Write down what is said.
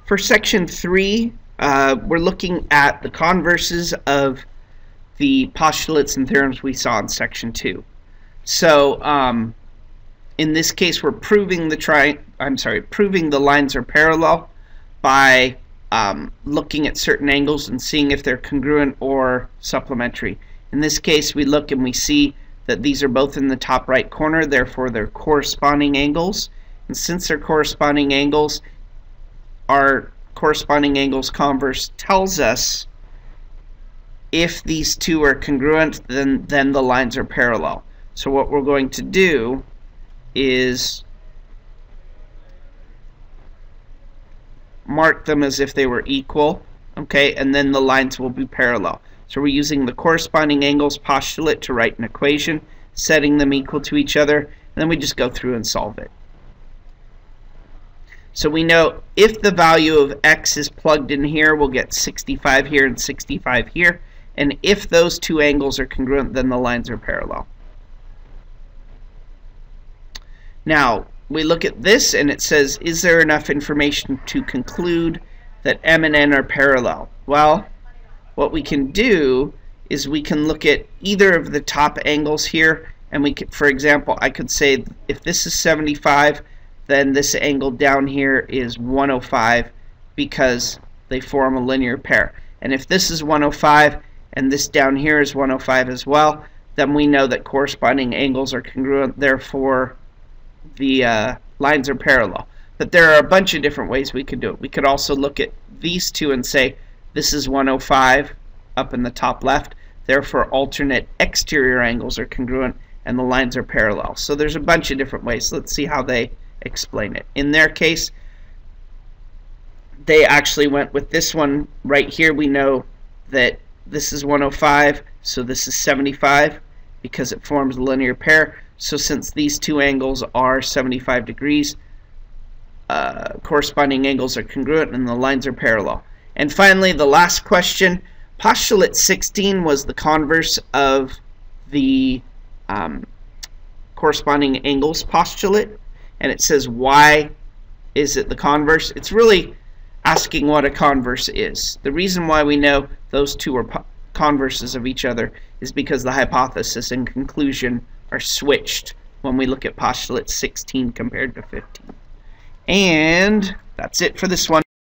For section 3, we're looking at the converses of the postulates and theorems we saw in section 2. So in this case, we're proving proving the lines are parallel by looking at certain angles and seeing if they're congruent or supplementary. In this case, we look and we see that these are both in the top right corner, therefore they're corresponding angles. And since they're corresponding angles, our corresponding angles converse tells us if these two are congruent, then the lines are parallel. So what we're going to do is mark them as if they were equal, okay, and then the lines will be parallel. So we're using the corresponding angles postulate to write an equation, setting them equal to each other, and then we just go through and solve it. So we know if the value of x is plugged in here, we'll get 65 here and 65 here. And if those two angles are congruent, then the lines are parallel. Now, we look at this and it says, is there enough information to conclude that M and N are parallel? Well, what we can do is we can look at either of the top angles here, and we could, for example, I could say if this is 75, then this angle down here is 105 because they form a linear pair. And if this is 105 and this down here is 105 as well, then we know that corresponding angles are congruent, therefore the lines are parallel. But there are a bunch of different ways we could do it. We could also look at these two and say this is 105 up in the top left, therefore alternate exterior angles are congruent and the lines are parallel. So there's a bunch of different ways. Let's see how they explain it. In their case, they actually went with this one right here. We know that this is 105, so this is 75 because it forms a linear pair. So since these two angles are 75 degrees, corresponding angles are congruent and the lines are parallel. And finally, the last question, postulate 16 was the converse of the corresponding angles postulate. And it says, why is it the converse? It's really asking what a converse is. The reason why we know those two are converses of each other is because the hypothesis and conclusion are switched when we look at postulate 16 compared to 15. And that's it for this one.